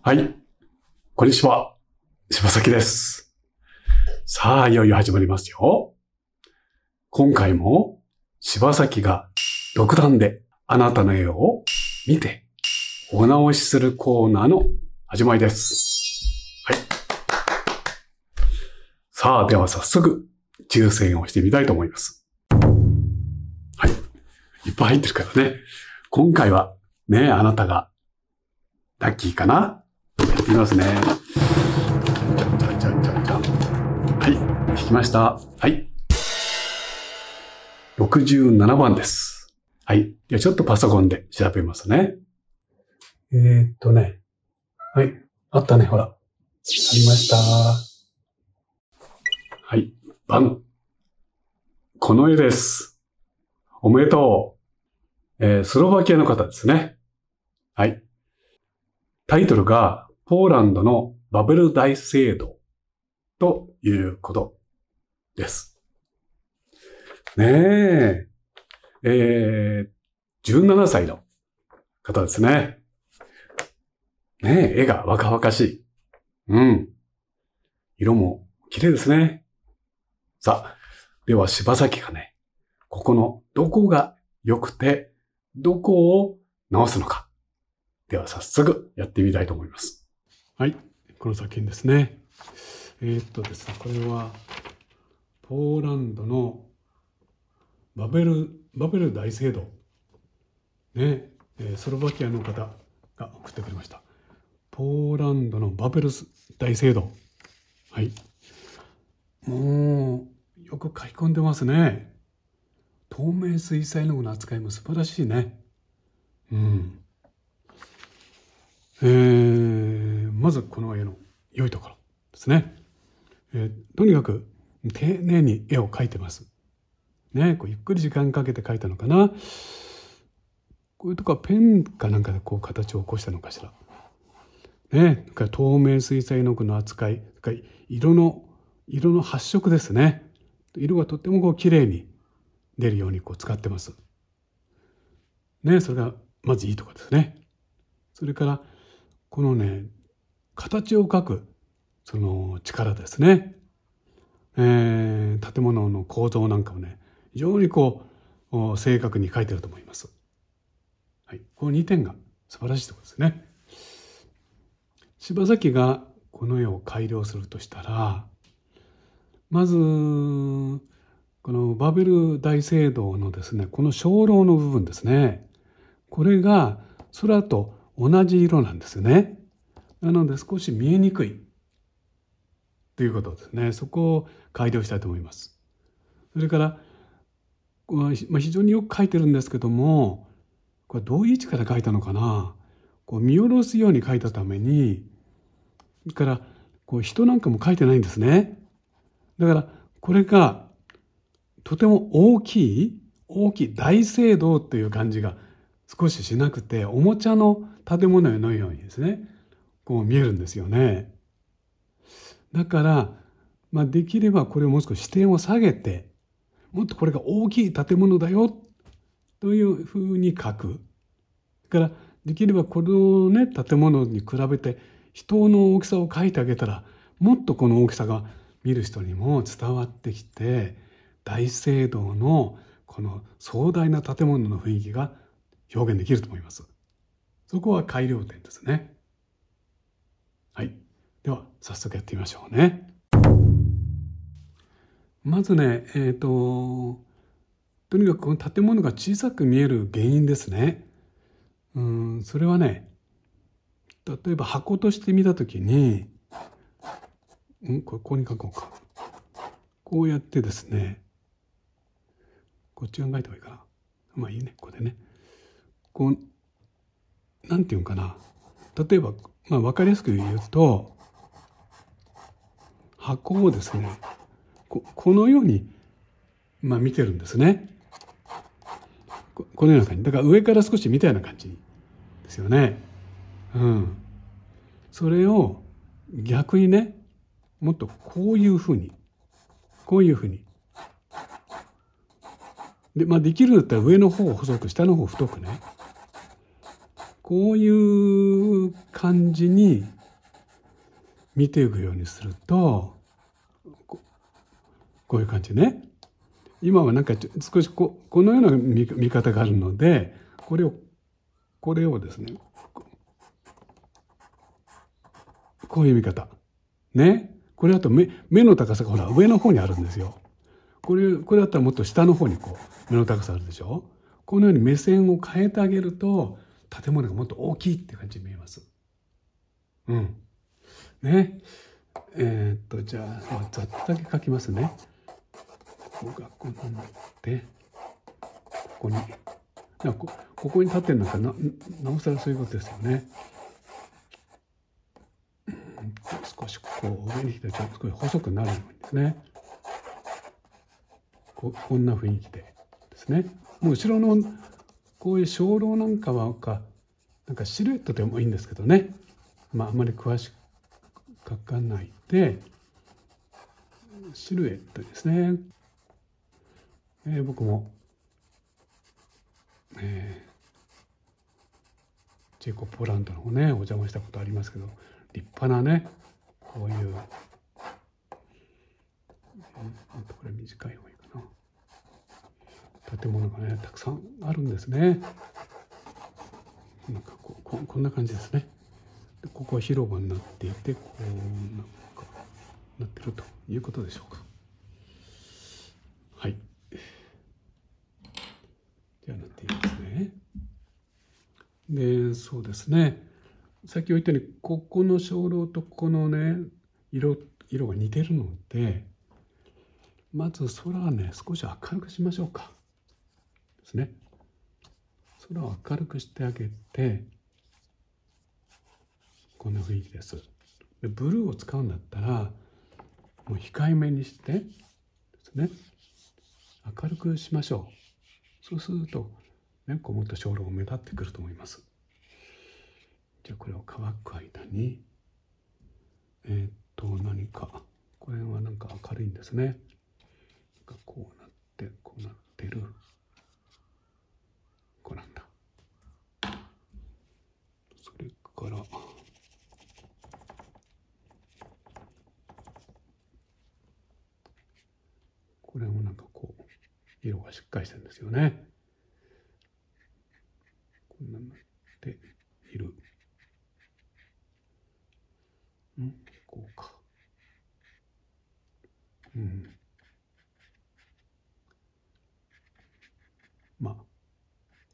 はい。こんにちは。柴崎です。さあ、いよいよ始まりますよ。今回も柴崎が独断であなたの絵を見てお直しするコーナーの始まりです。はい。さあ、では早速抽選をしてみたいと思います。はい。いっぱい入ってるからね。今回はね、あなたがラッキーかな？やってみますね。じゃん。はい。引きました。はい。67番です。はい。じゃあちょっとパソコンで調べますね。はい。あったね、ほら。ありました。はい。バン。この絵です。おめでとう。スロバキアの方ですね。はい。タイトルが、ポーランドのバベル大聖堂ということです。ねえ。17歳の方ですね。ねえ、絵が若々しい。うん。色も綺麗ですね。さあ、では柴崎がね、ここのどこが良くて、どこを直すのか。では早速やってみたいと思います。はい、この作品ですね。ですね、これは、ポーランドのバベル大聖堂。ね、スロバキアの方が送ってくれました。ポーランドのバベル大聖堂。はい。もう、よく書き込んでますね。透明水彩の具の扱いも素晴らしいね。うん。まずこの絵の良いところですね。とにかく丁寧に絵を描いてます。ね、こうゆっくり時間かけて描いたのかな。こういうとこはペンかなんかでこう形を起こしたのかしら。ね、透明水彩の具の扱い、色の発色ですね。色がとってもこう綺麗に出るようにこう使ってます。ね、それがまずいいところですね。それからこのね、形を描くその力ですね。建物の構造なんかをね、非常にこう正確に描いてると思います。はい、この2点が素晴らしいところですね。柴崎がこの絵を改良するとしたら、まずこのバベル大聖堂のですね、この鐘楼の部分ですね、これが空と同じ色なんですよね。なので少し見えにくいということですね。そこを改良したいと思います。それから非常によく描いてるんですけども、これどういう位置から描いたのかな。こう見下ろすように描いたために、それからこう人なんかも描いてないんですね。だからこれがとても大きい大聖堂という感じが少ししなくて、おもちゃの建物のようにですね、こう見えるんですよね。だから、できればこれをもう少し視点を下げて、もっとこれが大きい建物だよというふうに書く。だからできればこのね、建物に比べて人の大きさを書いてあげたら、もっとこの大きさが見る人にも伝わってきて、大聖堂のこの壮大な建物の雰囲気が表現できると思います。そこは改良点ですね。はい。では早速やってみましょうね。まずね、とにかくこの建物が小さく見える原因ですね。それはね、例えば箱として見たときに、ここに書こうか。こうやってですね、こっち側書いた方がいいかな。まあいいね、ここでね。こう、なんていうかな。例えば、わかりやすく言うと、箱をですね、このように、見てるんですね。このような感じ。だから上から少し見たような感じですよね。それを逆にね、もっとこういうふうに。で、できるんだったら上の方を細く、下の方を太くね。こういう感じに見ていくようにすると、こういう感じね。今はなんか少しこのような見方があるので、これをですね、こういう見方。ね。これだと目の高さがほら上の方にあるんですよ。これだったらもっと下の方に目の高さあるでしょ。このように目線を変えてあげると、建物がもっと大きいって感じに見えます。うん。ね。じゃあ、ざっとだけ書きますね。ここがこうなって、ここに立ってるのかなおさらそういうことですよね。少し上に来てちょっと少し細くなるようにですね。こんな雰囲気でですね。もう後ろのこういう鐘楼なんかはなんかシルエットでもいいんですけどね。あんまり詳しく書かないでシルエットですね。僕も、チェコポーランドの方ねお邪魔したことありますけど、立派なねこういう、これ短い方がいいかな、建物がねたくさんあるんですね。なんかこんな感じですね。でここは広場になっていて、なんかなってるということでしょうか。はい。じゃあなっていますね。で、そうですね。さっき言ったようにここの鐘楼とこのね色が似てるので、まず空はね少し明るくしましょうか。ですね。空を明るくしてあげて、こんな雰囲気です。でブルーを使うんだったらもう控えめにしてですね、明るくしましょう。そうするとねもっと鐘楼が目立ってくると思います。じゃあこれを乾く間に何かこれはなんか明るいんですね。こうなってるこうなんだ。それからこれもなんか色がしっかりしてるんですよね。こんなになっている。こうか。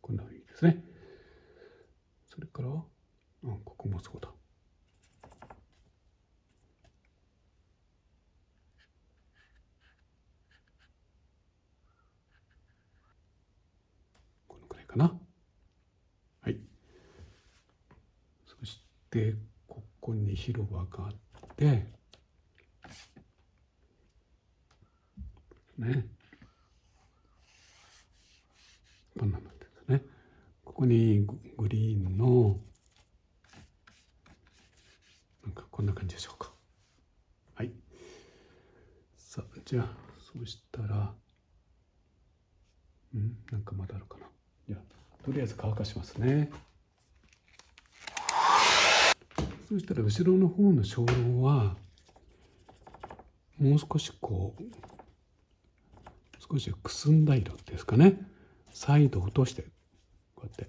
こんな雰囲気ですね。それからここもそうだ。このくらいかな。はい。そしてここに広場があってね、こんなになってるんですね。ここにグリーンのなんかこんな感じでしょうか。はい。さあじゃあそうしたらなんかまだあるかな。じゃあとりあえず乾かしますね。そしたら後ろの方の鐘楼はもう少し少しくすんだ色ですかね。再度落としてこうやって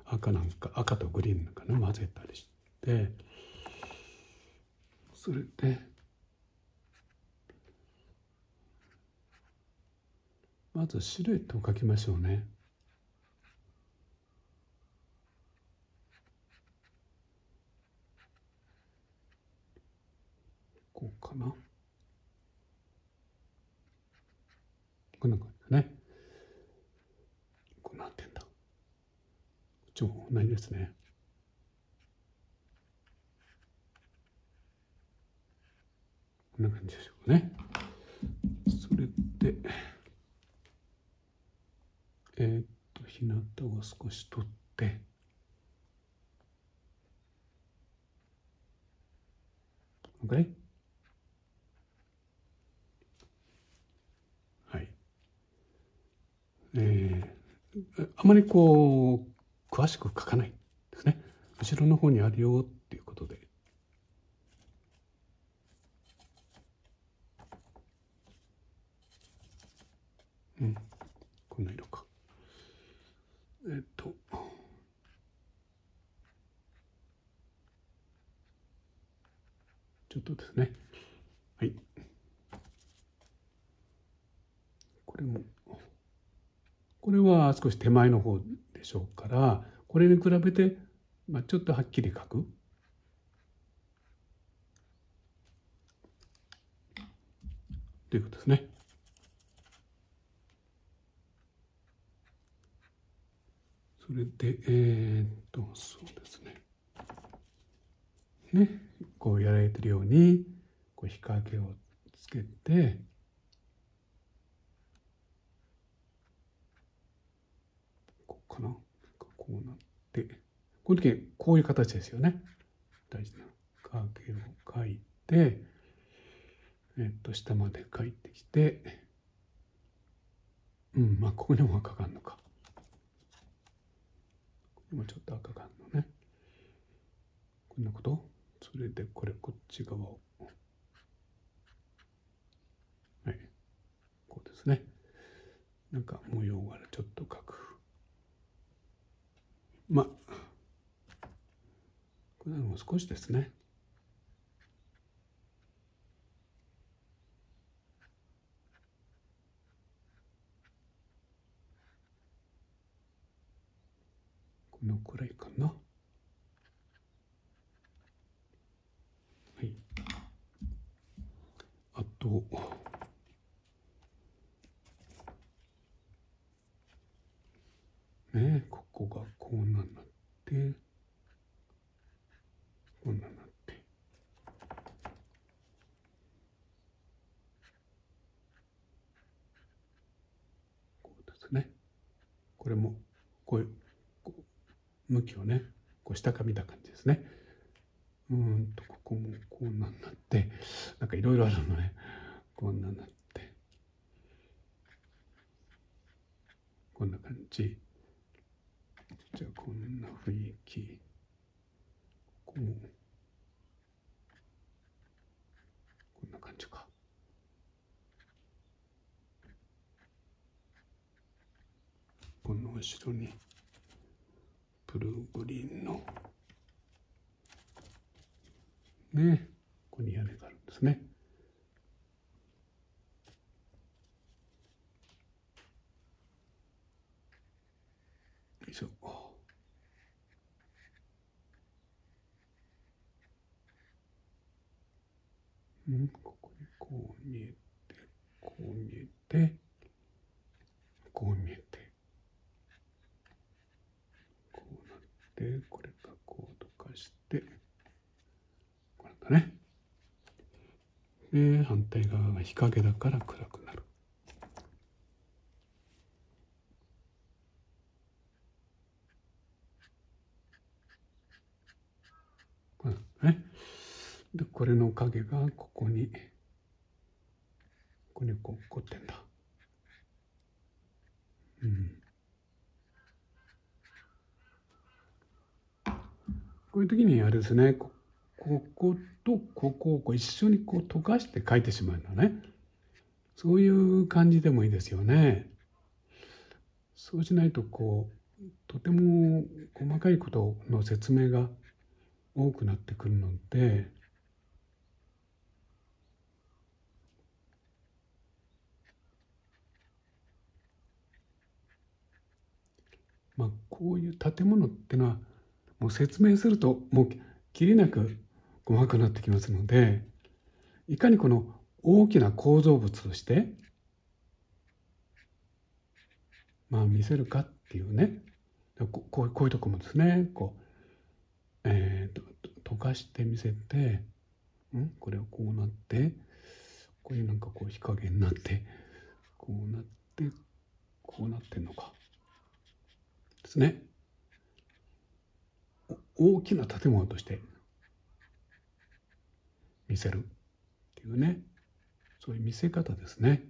赤とグリーンなんかね混ぜたりして、それでまずシルエットを描きましょうね。こうかな。こんな感じだね。こうなってんだ。こっちも同じですね。こんな感じでしょうかね。それで日向を少し取ってOK。はい。あまり詳しく書かないですね。後ろの方にあるよっていうことでこんな色か。ちょっとですね。はい。これは少し手前の方でしょうから、これに比べて、ちょっとはっきり描くということですね。それで、そうですね。こうやられてるように、こう日陰をつけて、こうかな。こうなって、この時こういう形ですよね。大事な影を描いて、下まで描いてきて、ここにも赤があるのか。今ちょっと赤があるのね。こんなこと。それでこっち側を、はい、こうですね。なんか模様がちょっと描く。これはもう少しですね。このくらいかな。はい。あと、ここがこうなって、こんなになって。こうですね。これも、こう向きをね、こう下から見た感じですね。ここもこんなになって、なんかいろいろあるのね。こんなになって、こんな感じ。じゃあこんな雰囲気。こんな感じか。この後ろにブルーグリーンのここに屋根があるんですね。よいしょ。ここにこう見えて、こう見えて、こう見えて、こうなって、これがこうとかして、これだね。で、反対側が日陰だから暗くなる。これだね。で、これの影がここにこう起こってんだ。こういう時にあれですね、こことここをこう一緒にこう溶かして描いてしまうのね。そういう感じでもいいですよね。そうしないととても細かいことの説明が多くなってくるので、こういう建物っていうのはもう説明するともうきりなく細かくなってきますので、いかにこの大きな構造物として見せるかっていうね、こういうとこもですね、溶かして見せて、これをこうなって、こういうなんかこう日陰になって、こうなって、こうなってんのかですね。大きな建物として見せるっていうね、そういう見せ方ですね。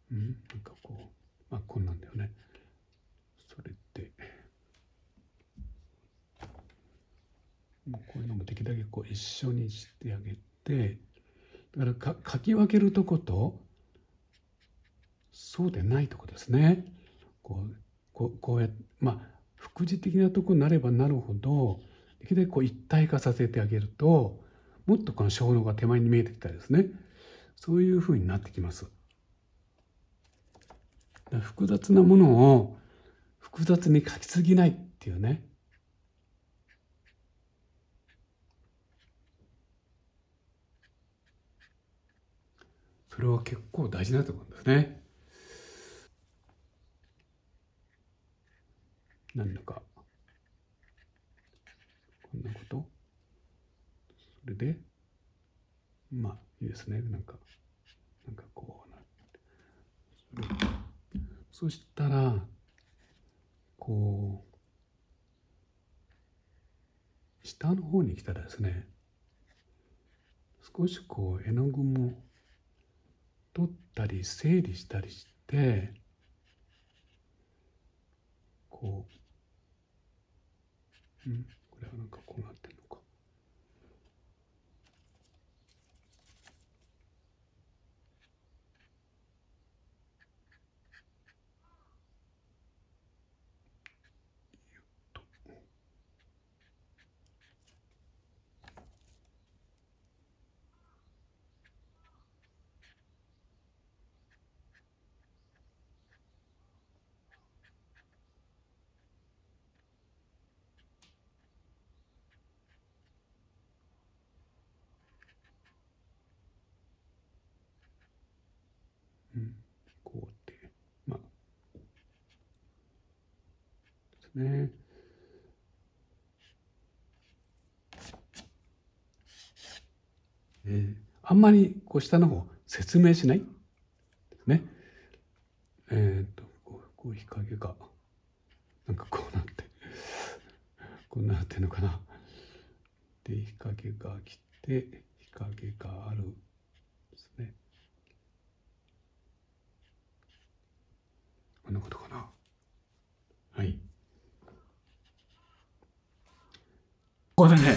なんかこんなんだよね。それでもうこういうのもできるだけ一緒にしてあげて、だから書き分けるとことそうでないとこですね。こうやって副次的なとこになればなるほど、できるだけ一体化させてあげると、もっとこの小脳が手前に見えてきたりですね。そういうふうになってきます。複雑なものを複雑に書きすぎないっていうね。それは結構大事だと思うんですね。なんだかこんなこと。それでいいですね。なんかこうなって。そしたら下の方に来たらですね、少し絵の具も取ったり整理したりして、これはなんかこうなってるのか。こうってですね。あんまり下の方説明しないですね。日陰がなんかこうなってるのかな。で日陰が来て日陰があるですね。こんなことかな。はい。ここでね、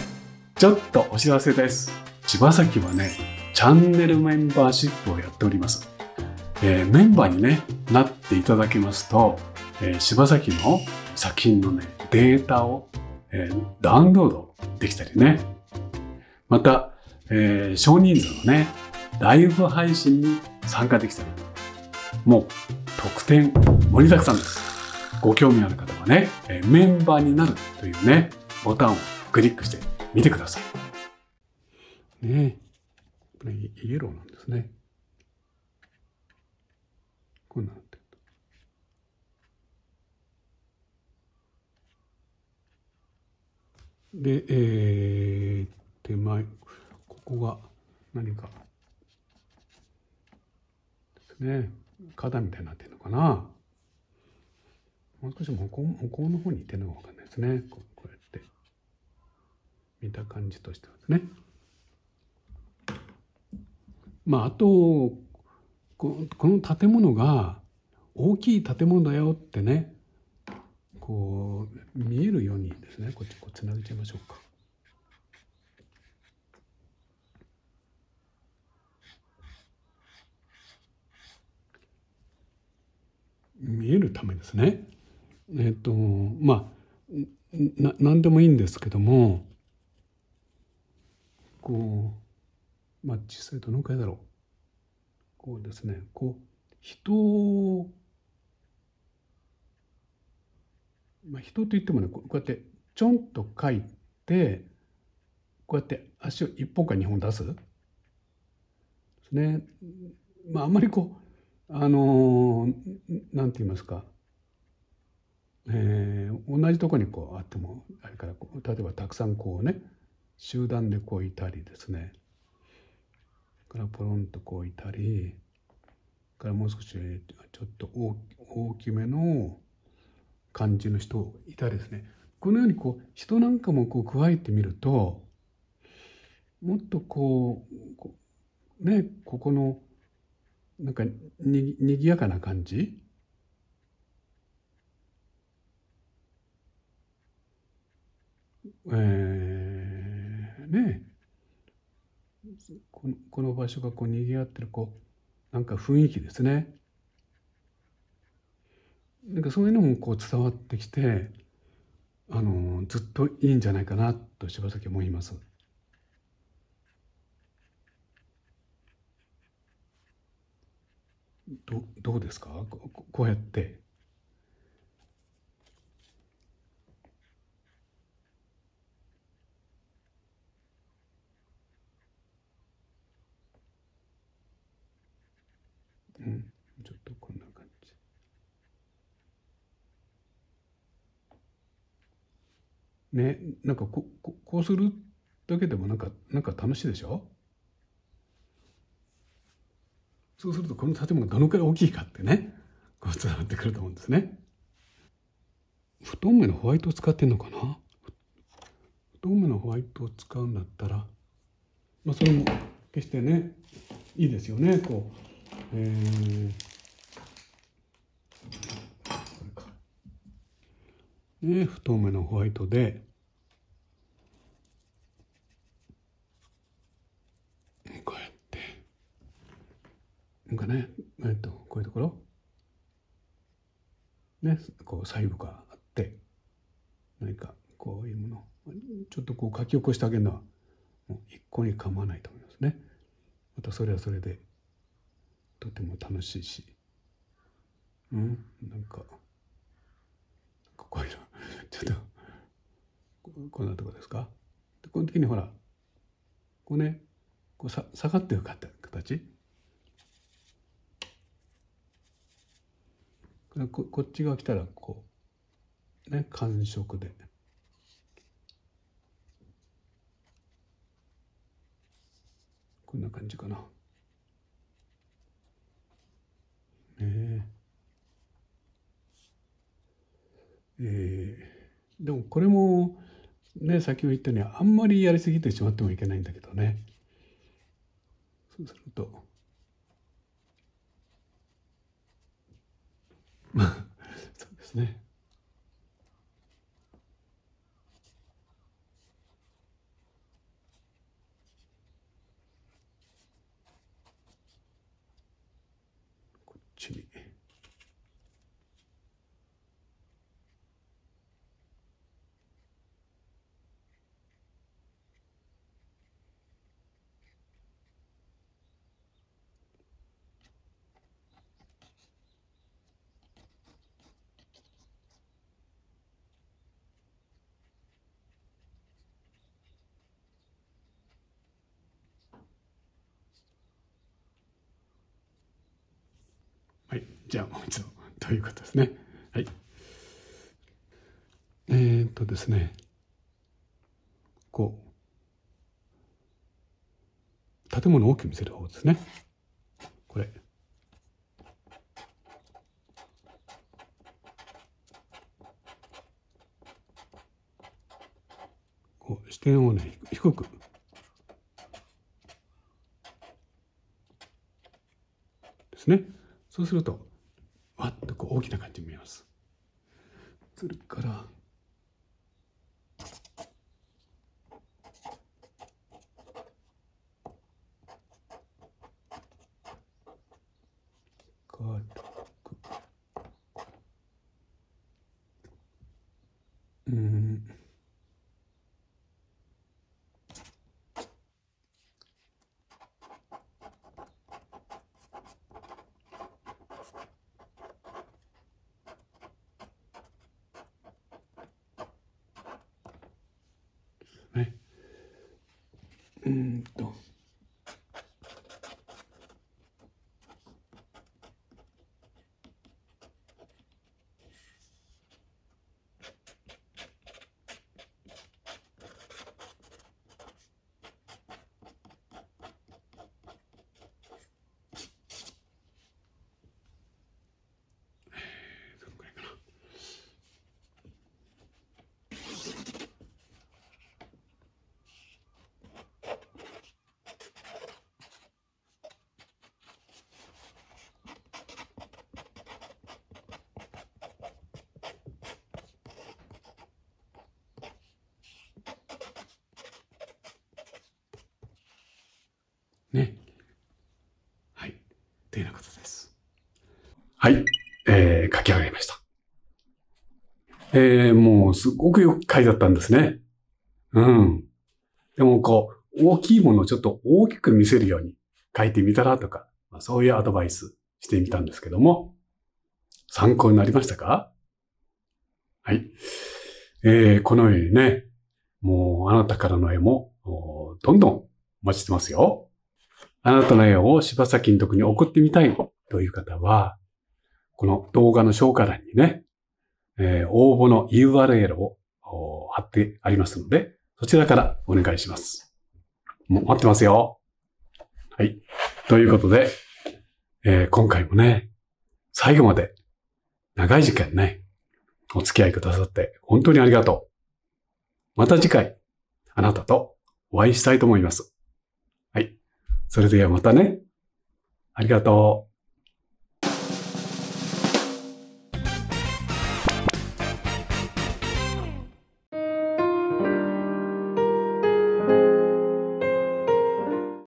ちょっとお知らせです。柴崎はね、チャンネルメンバーシップをやっております。メンバーにね、なっていただけますと、柴崎の作品のね、データを、ダウンロードできたりね。また、少人数のね、ライブ配信に参加できたり。もう、特典盛りだくさんです。ご興味ある方はね、メンバーになるというね、ボタンをクリックしてみてください。ねえ、これイエローなんですね。こんなのってで、手前、ここが何かですね、花みたいになってるのかな。もう少し向こうの方に行ってるのか分かんないですね。こうやって見た感じとしてはですね。あとこの建物が大きい建物だよってね、見えるようにですね、こっちつなげちゃいましょうか。見えるためですね。何でもいいんですけども、実際どのくらいだろう。ですね、人を、人といってもね、こうやってちょんと書いて、こうやって足を1本か2本出すですね。あんまりなんて言いますか、同じところにあってもあれから、例えばたくさん集団でいたりですね、からポロンといたりから、もう少しちょっと大きめの感じの人いたりですね、このように人なんかも加えてみると、もっとここのなんかにぎやかな感じ、ねこの場所がこう賑わってるなんか雰囲気ですね。なんかそういうのもこう伝わってきて、ずっといいんじゃないかなと柴崎は思います。どうですか、こうやって。うん、ちょっとこんな感じ。ね、なんかこうするだけでもなんか楽しいでしょ。そうするとこの建物がどのくらい大きいかってね、こう伝わってくると思うんですね。不透明のホワイトを使ってんのかな。不透明のホワイトを使うんだったら、まあ、それも決してねいいですよね。こう、これかね、不透明のホワイトでこうやってなんかね、こういうところね、こう細部があって、何かこういうものちょっとこう書き起こしてあげるのはもう一向に構わないと思いますね。またそれはそれでとても楽しいし、なんかこういうのちょっとこんなとこですか。でこの時にほらこうね、こう下がってる形、こっち側来たらこうね、感触でこんな感じかな。えでもこれもね、先ほど言ったようにあんまりやりすぎてしまってもいけないんだけどね。そうするとまあそうですね。こっちに。はい、じゃあもう一度ということですね。はい。ですね、こう建物を大きく見せる方ですね。これこう視点をね低くですね。そうするとわっとこう大きな感じに見えます。それから軽くね、うんとそのくらいかな。ね。はい。というようなことです。はい。書き上がりました。もうすごくよく書いてあったんですね。うん。でも大きいものをちょっと大きく見せるように書いてみたらとか、そういうアドバイスしてみたんですけども、参考になりましたか？はい。このようにね、もうあなたからの絵も、どんどんお待ちしてますよ。あなたの絵を柴崎金徳に送ってみたいという方は、この動画の紹介欄にね、応募の URL を貼ってありますので、そちらからお願いします。もう待ってますよ。はい。ということで、今回もね、最後まで長い時間ね、お付き合いくださって本当にありがとう。また次回、あなたとお会いしたいと思います。はい。それではまたね。ありがとう。